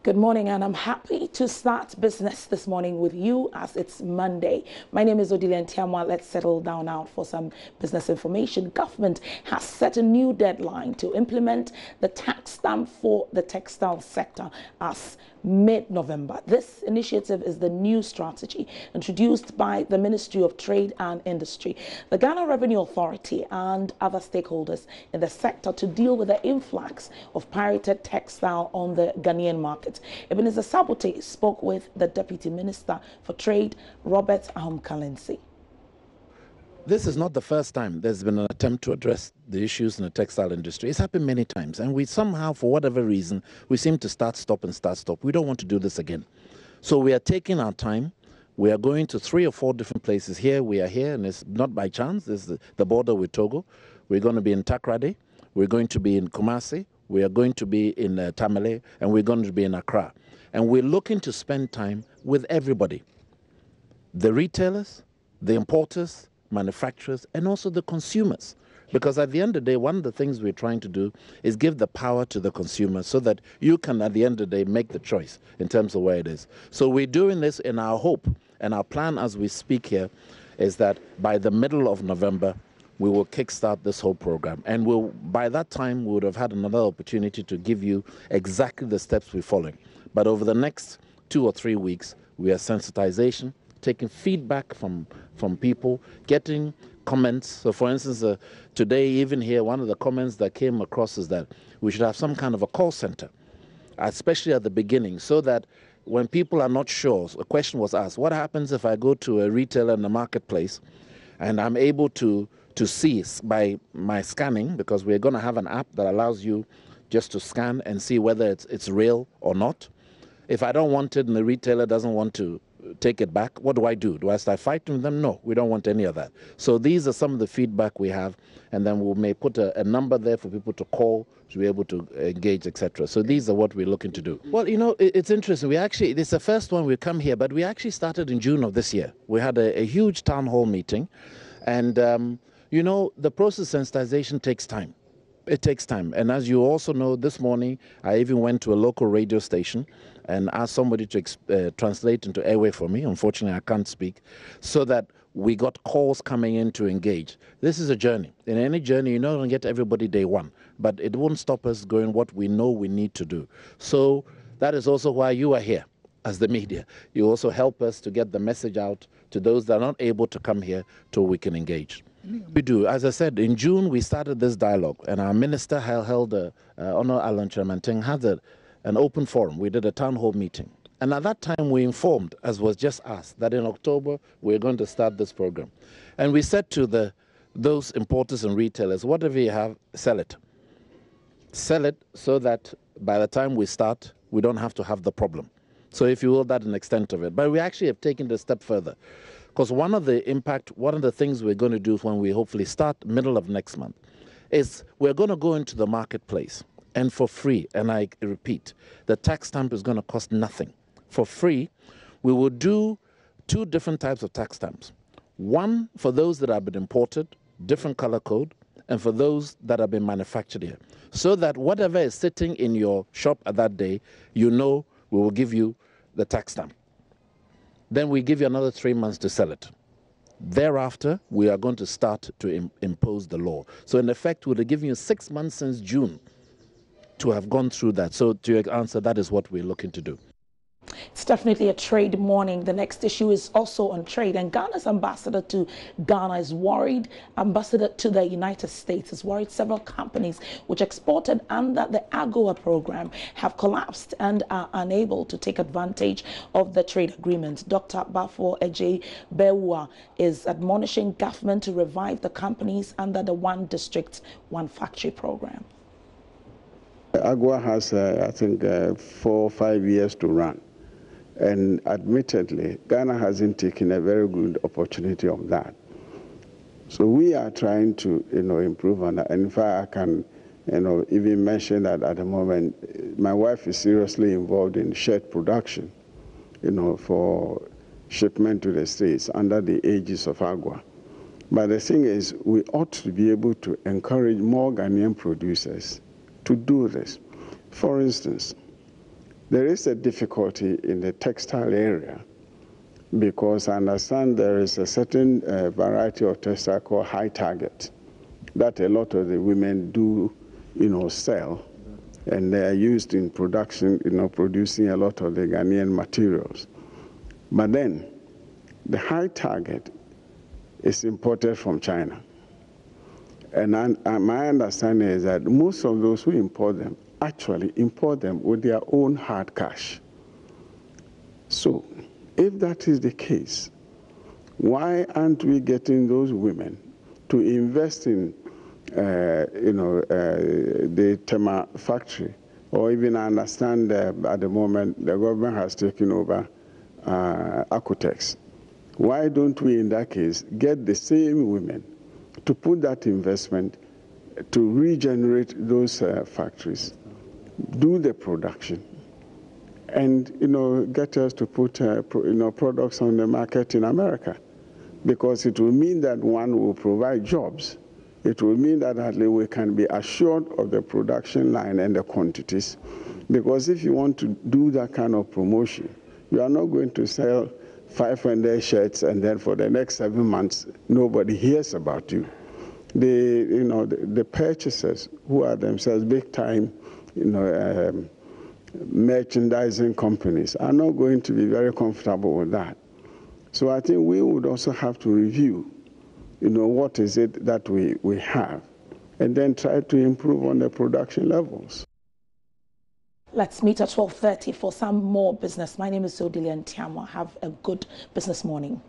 Good morning, and I'm happy to start business this morning with you as it's Monday. My name is Odilia Ntiamwa. Let's settle down now for some business information. Government has set a new deadline to implement the tax stamp for the textile sector as mid-November. This initiative is the new strategy introduced by the Ministry of Trade and Industry, the Ghana Revenue Authority, and other stakeholders in the sector to deal with the influx of pirated textile on the Ghanaian market. Ebenezer Sabote spoke with the Deputy Minister for Trade, Robert Ahom-Kalensi. This is not the first time there's been an attempt to address the issues in the textile industry. It's happened many times, and we somehow, for whatever reason, we seem to start, stop. We don't want to do this again. So we are taking our time. We are going to 3 or 4 different places. Here, we are here, and it's not by chance. This is the border with Togo. We're going to be in Takoradi. We're going to be in Kumasi. We are going to be in Tamale, and we're going to be in Accra. And we're looking to spend time with everybody, the retailers, the importers, manufacturers, and also the consumers. Because at the end of the day, one of the things we're trying to do is give the power to the consumer so that you can, at the end of the day, make the choice in terms of where it is. So we're doing this in our hope, and our plan as we speak here is that by the middle of November, we will kickstart this whole program. And by that time, we would have had another opportunity to give you exactly the steps we're following. But over the next 2 or 3 weeks, we are sensitization, taking feedback from people, getting comments. So for instance, today, even here, one of the comments that came across is that we should have some kind of a call center, especially at the beginning, so that when people are not sure, a question was asked, what happens if I go to a retailer in the marketplace and I'm able to see by my scanning, because we're going to have an app that allows you just to scan and see whether it's real or not. If I don't want it and the retailer doesn't want to take it back, what do? Do I start fighting with them? No, we don't want any of that. So these are some of the feedback we have, and then we may put a number there for people to call to be able to engage, etc. So these are what we're looking to do. Well, you know, it's interesting. It's the first one we come here, but we actually started in June of this year. We had a huge town hall meeting, and you know, the process of sensitization takes time. It takes time. And as you also know, this morning, I even went to a local radio station and asked somebody to translate into airway for me. Unfortunately, I can't speak. So that we got calls coming in to engage. This is a journey. In any journey, you're not going to get everybody day one. But it won't stop us going what we know we need to do. So that is also why you are here as the media. You also help us to get the message out to those that are not able to come here till we can engage. We do. As I said, in June, we started this dialogue, and our minister held Honour Alan Chermanteng had an open forum. We did a town hall meeting. And at that time, we informed, as was just asked, that in October, we're going to start this program. And we said to those importers and retailers, whatever you have, sell it. Sell it so that by the time we start, we don't have to have the problem. So if you will, that's an extent of it. But we actually have taken it a step further. Because one of the things we're going to do when we hopefully start middle of next month is we're going to go into the marketplace and for free, and I repeat, the tax stamp is going to cost nothing. For free, we will do 2 different types of tax stamps. One for those that have been imported, different color code, and for those that have been manufactured here. So that whatever is sitting in your shop at that day, you know we will give you the tax stamp. Then we give you another 3 months to sell it. Thereafter, we are going to start to impose the law. So in effect, we'll have given you 6 months since June to have gone through that. So to your answer, that is what we're looking to do. It's definitely a trade morning. The next issue is also on trade, and Ghana's ambassador to Ghana is worried. Ambassador to the United States is worried several companies which exported under the AGOA program have collapsed and are unable to take advantage of the trade agreement. Dr. Bafo Ejay Bewa is admonishing government to revive the companies under the One District, One Factory program. AGOA has, I think, 4 or 5 years to run. And admittedly, Ghana hasn't taken a very good opportunity of that. So we are trying to, improve on that. And in fact, I can, even mention that at the moment, my wife is seriously involved in shirt production, for shipment to the States under the aegis of AGOA. But the thing is, we ought to be able to encourage more Ghanaian producers to do this. For instance, There is a difficulty in the textile area because I understand there is a certain variety of textile called high target that a lot of the women do, sell, and they are used in production, producing a lot of the Ghanaian materials. But then, the high target is imported from China. And my understanding is that most of those who import them actually import them with their own hard cash. So, if that is the case, why aren't we getting those women to invest in, the Tema factory? Or even I understand at the moment the government has taken over Acotex. Why don't we, in that case, get the same women to put that investment to regenerate those factories, do the production, and get us to put products on the market in America, because it will mean that one will provide jobs. It will mean that at least we can be assured of the production line and the quantities, because if you want to do that kind of promotion, you are not going to sell 500 shirts and then for the next 7 months nobody hears about you. The purchasers, who are themselves big time merchandising companies, are not going to be very comfortable with that. So I think we would also have to review what is it that we have, and then try to improve on the production levels. Let's meet at 12:30 for some more business. My name is Odile Ntiamwa. Have a good business morning.